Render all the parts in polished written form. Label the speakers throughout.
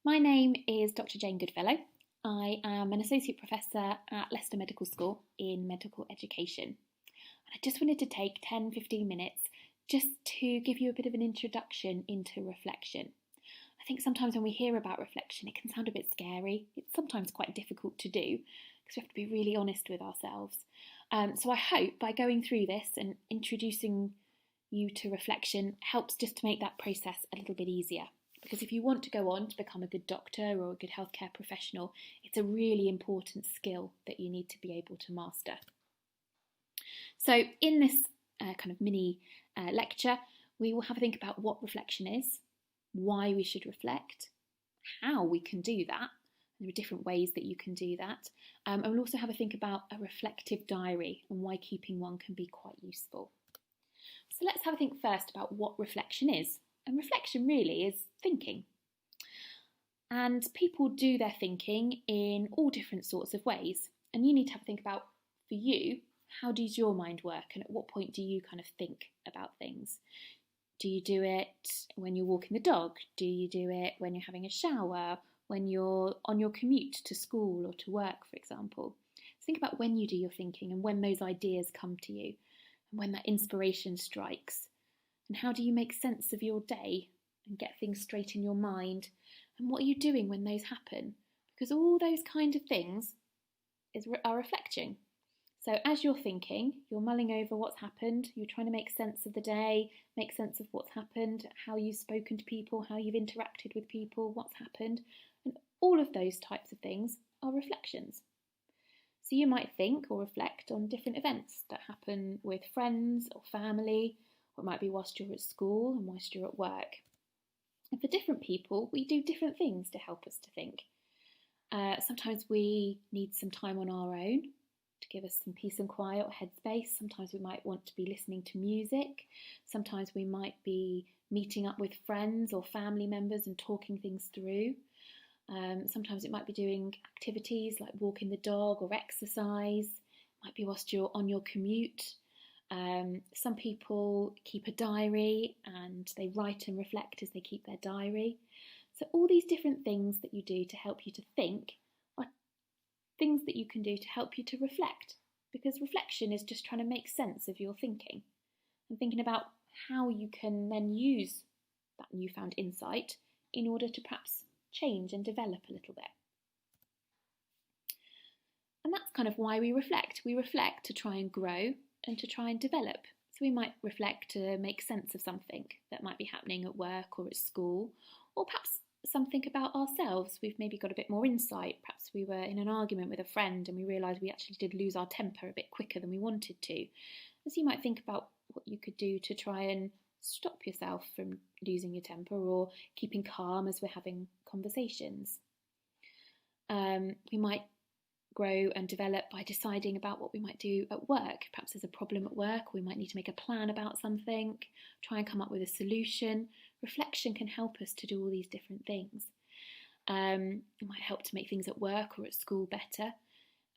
Speaker 1: My name is Dr. Jane Goodfellow. I am an Associate Professor at Leicester Medical School in Medical Education. And I just wanted to take 10-15 minutes just to give you a bit of an introduction into reflection. I think sometimes when we hear about reflection, it can sound a bit scary. It's sometimes quite difficult to do because we have to be really honest with ourselves. So I hope by going through this and introducing you to reflection helps just to make that process a little bit easier. Because if you want to go on to become a good doctor or a good healthcare professional, it's a really important skill that you need to be able to master. So in this kind of mini lecture, we will have a think about what reflection is, why we should reflect, how we can do that. There are different ways that you can do that. And we'll also have a think about a reflective diary and why keeping one can be quite useful. So let's have a think first about what reflection is. And reflection really is thinking. And people do their thinking in all different sorts of ways. And you need to have a think about, for you, how does your mind work and at what point do you kind of think about things? Do you do it when you're walking the dog? Do you do it when you're having a shower? When you're on your commute to school or to work, for example? So think about when you do your thinking and when those ideas come to you and when that inspiration strikes. And how do you make sense of your day and get things straight in your mind? And what are you doing when those happen? Because all those kind of things are reflecting. So as you're thinking, you're mulling over what's happened, you're trying to make sense of the day, make sense of what's happened, how you've spoken to people, how you've interacted with people, what's happened. And all of those types of things are reflections. So you might think or reflect on different events that happen with friends or family, or it might be whilst you're at school and whilst you're at work. And for different people, we do different things to help us to think. Sometimes we need some time on our own to give us some peace and quiet or headspace. Sometimes we might want to be listening to music. Sometimes we might be meeting up with friends or family members and talking things through. Sometimes it might be doing activities like walking the dog or exercise. It might be whilst you're on your commute. Some people keep a diary and they write and reflect as they keep their diary. So all these different things that you do to help you to think are things that you can do to help you to reflect, because reflection is just trying to make sense of your thinking and thinking about how you can then use that newfound insight in order to perhaps change and develop a little bit. And that's kind of why we reflect. We reflect to try and grow and to try and develop. So we might reflect to make sense of something that might be happening at work or at school, or perhaps something about ourselves. We've maybe got a bit more insight. Perhaps we were in an argument with a friend and we realised we actually did lose our temper a bit quicker than we wanted to. And so you might think about what you could do to try and stop yourself from losing your temper or keeping calm as we're having conversations. We might grow and develop by deciding about what we might do at work. Perhaps there's a problem at work, we might need to make a plan about something, try and come up with a solution. Reflection can help us to do all these different things. It might help to make things at work or at school better.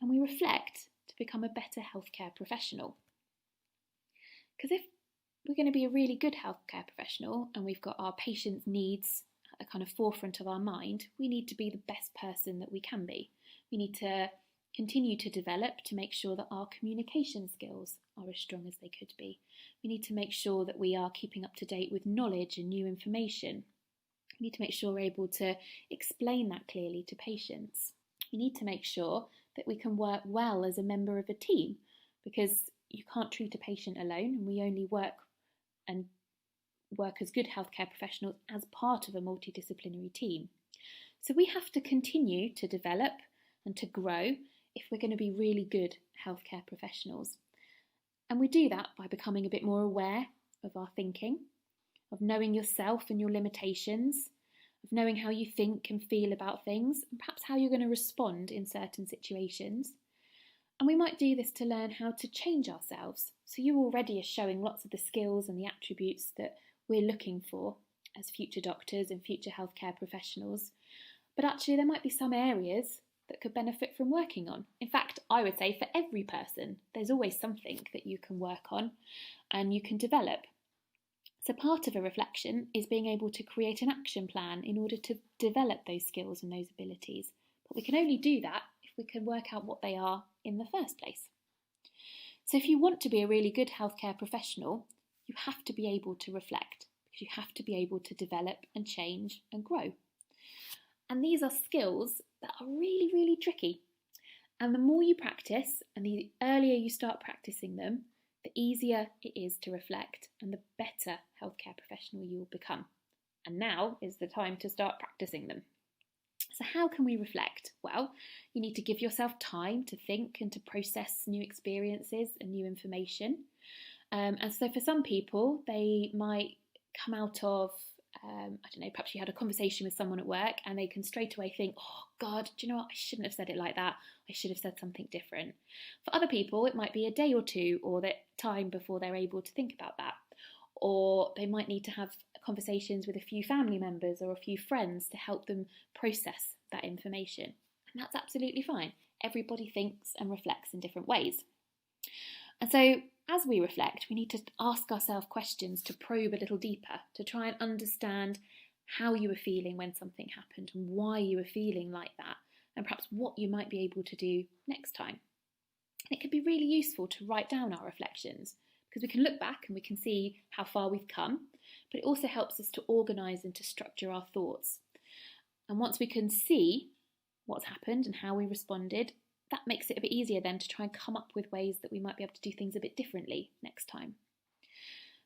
Speaker 1: And we reflect to become a better healthcare professional. Because if we're going to be a really good healthcare professional and we've got our patients' needs at the kind of forefront of our mind, we need to be the best person that we can be. We need to continue to develop to make sure that our communication skills are as strong as they could be. We need to make sure that we are keeping up to date with knowledge and new information. We need to make sure we're able to explain that clearly to patients. We need to make sure that we can work well as a member of a team, because you can't treat a patient alone, and we only work as good healthcare professionals as part of a multidisciplinary team. So we have to continue to develop and to grow if we're going to be really good healthcare professionals. And we do that by becoming a bit more aware of our thinking, of knowing yourself and your limitations, of knowing how you think and feel about things, and perhaps how you're going to respond in certain situations. And we might do this to learn how to change ourselves. So you already are showing lots of the skills and the attributes that we're looking for as future doctors and future healthcare professionals. But actually there might be some areas that could benefit from working on. In fact, I would say for every person, there's always something that you can work on and you can develop. So part of a reflection is being able to create an action plan in order to develop those skills and those abilities. But we can only do that if we can work out what they are in the first place. So if you want to be a really good healthcare professional, you have to be able to reflect, because you have to be able to develop and change and grow. And these are skills that are really, really tricky. And the more you practice and the earlier you start practicing them, the easier it is to reflect and the better healthcare professional you will become. And now is the time to start practicing them. So how can we reflect? Well, you need to give yourself time to think and to process new experiences and new information. And so for some people, they might come out of, perhaps you had a conversation with someone at work and they can straight away think, oh God, do you know what? I shouldn't have said it like that. I should have said something different. For other people, it might be a day or two or that time before they're able to think about that. Or they might need to have conversations with a few family members or a few friends to help them process that information. And that's absolutely fine. Everybody thinks and reflects in different ways. And so as we reflect, we need to ask ourselves questions to probe a little deeper, to try and understand how you were feeling when something happened and why you were feeling like that, and perhaps what you might be able to do next time. And it can be really useful to write down our reflections, because we can look back and we can see how far we've come, but it also helps us to organise and to structure our thoughts. And once we can see what's happened and how we responded, that makes it a bit easier then to try and come up with ways that we might be able to do things a bit differently next time.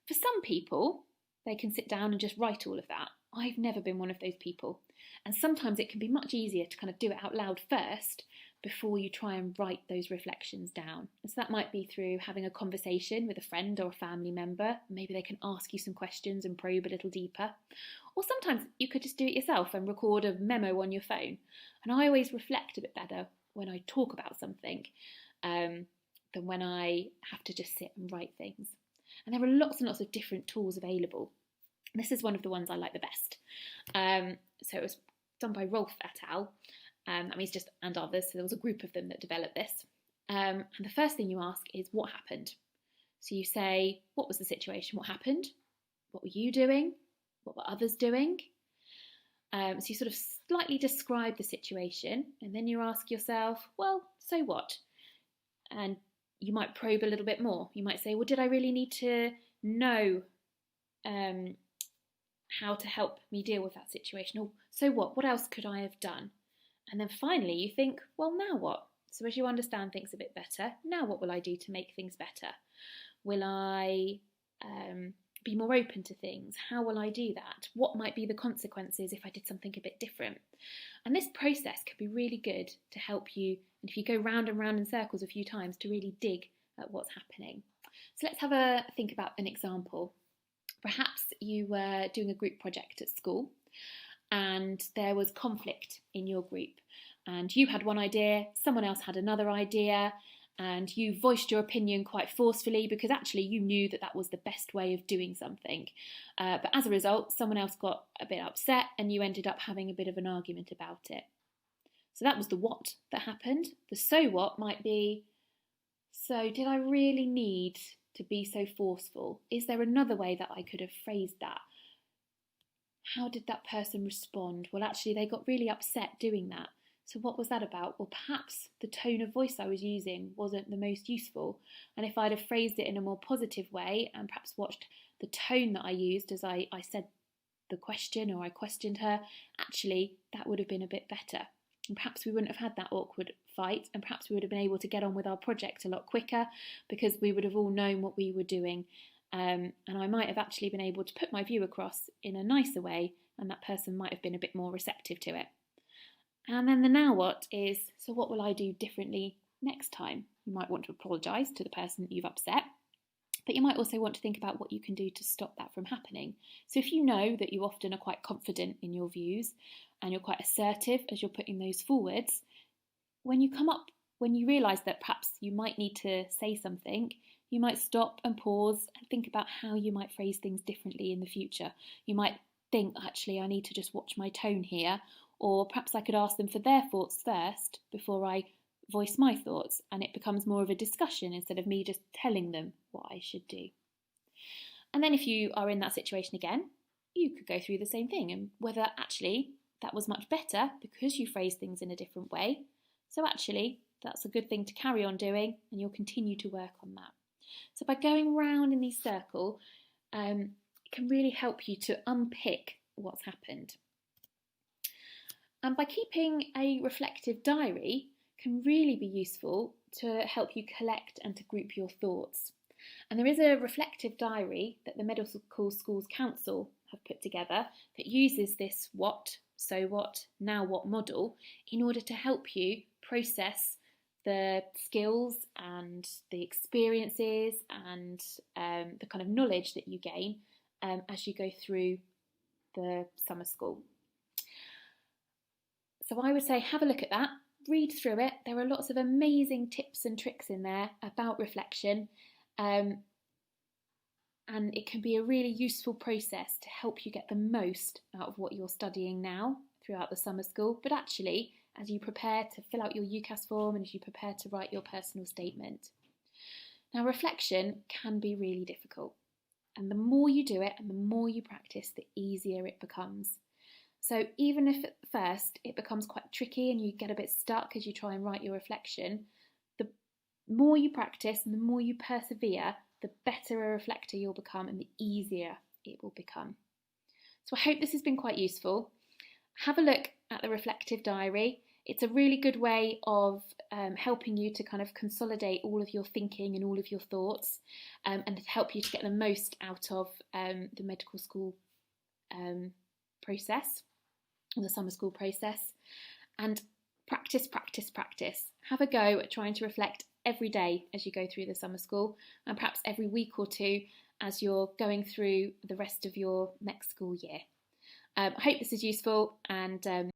Speaker 1: For some people, they can sit down and just write all of that. I've never been one of those people. And sometimes it can be much easier to kind of do it out loud first before you try and write those reflections down. And so that might be through having a conversation with a friend or a family member. Maybe they can ask you some questions and probe a little deeper. Or sometimes you could just do it yourself and record a memo on your phone. And I always reflect a bit better when I talk about something than when I have to just sit and write things. And there are lots and lots of different tools available. This is one of the ones I like the best. So it was done by Rolf et al. That means just and others. So there was a group of them that developed this. And the first thing you ask is what happened. So you say, what was the situation? What happened? What were you doing? What were others doing? So you sort of slightly describe the situation, and then you ask yourself, well, so what? And you might probe a little bit more. You might say, well, did I really need to know how to help me deal with that situation? Or so what? What else could I have done? And then finally you think, well, now what? So as you understand things a bit better, now what will I do to make things better? Will I be more open to things? How will I do that? What might be the consequences if I did something a bit different? And this process can be really good to help you, and if you go round and round in circles a few times, to really dig at what's happening. So let's have a think about an example. Perhaps you were doing a group project at school and there was conflict in your group, and you had one idea, someone else had another idea, and you voiced your opinion quite forcefully because actually you knew that that was the best way of doing something. But as a result, someone else got a bit upset and you ended up having a bit of an argument about it. So that was the what that happened. The so what might be, so did I really need to be so forceful? Is there another way that I could have phrased that? How did that person respond? Well, actually, they got really upset doing that. So what was that about? Well, perhaps the tone of voice I was using wasn't the most useful. And if I'd have phrased it in a more positive way and perhaps watched the tone that I used as I said the question or I questioned her, actually, that would have been a bit better. And perhaps we wouldn't have had that awkward fight, and perhaps we would have been able to get on with our project a lot quicker because we would have all known what we were doing. And I might have actually been able to put my view across in a nicer way, and that person might have been a bit more receptive to it. And then the now what is, so what will I do differently next time? You might want to apologise to the person that you've upset, but you might also want to think about what you can do to stop that from happening. So if you know that you often are quite confident in your views and you're quite assertive as you're putting those forwards, when you realise that perhaps you might need to say something, you might stop and pause and think about how you might phrase things differently in the future. You might think, actually, I need to just watch my tone here, or perhaps I could ask them for their thoughts first before I voice my thoughts, and it becomes more of a discussion instead of me just telling them what I should do. And then if you are in that situation again, you could go through the same thing and whether actually that was much better because you phrased things in a different way. So actually that's a good thing to carry on doing, and you'll continue to work on that. So by going round in these circles, it can really help you to unpick what's happened. And by keeping a reflective diary can really be useful to help you collect and to group your thoughts. And there is a reflective diary that the Medical Schools Council have put together that uses this what, so what, now what model in order to help you process the skills and the experiences and the kind of knowledge that you gain as you go through the summer school. So I would say have a look at that, read through it. There are lots of amazing tips and tricks in there about reflection, and it can be a really useful process to help you get the most out of what you're studying now throughout the summer school, but actually as you prepare to fill out your UCAS form and as you prepare to write your personal statement. Now, reflection can be really difficult, and the more you do it and the more you practice, the easier it becomes. So even if at first it becomes quite tricky and you get a bit stuck as you try and write your reflection, the more you practice and the more you persevere, the better a reflector you'll become and the easier it will become. So I hope this has been quite useful. Have a look at the reflective diary. It's a really good way of helping you to kind of consolidate all of your thinking and all of your thoughts, and to help you to get the most out of the medical school process, the summer school process. And practice, practice, practice. Have a go at trying to reflect every day as you go through the summer school, and perhaps every week or two as you're going through the rest of your next school year. I hope this is useful, and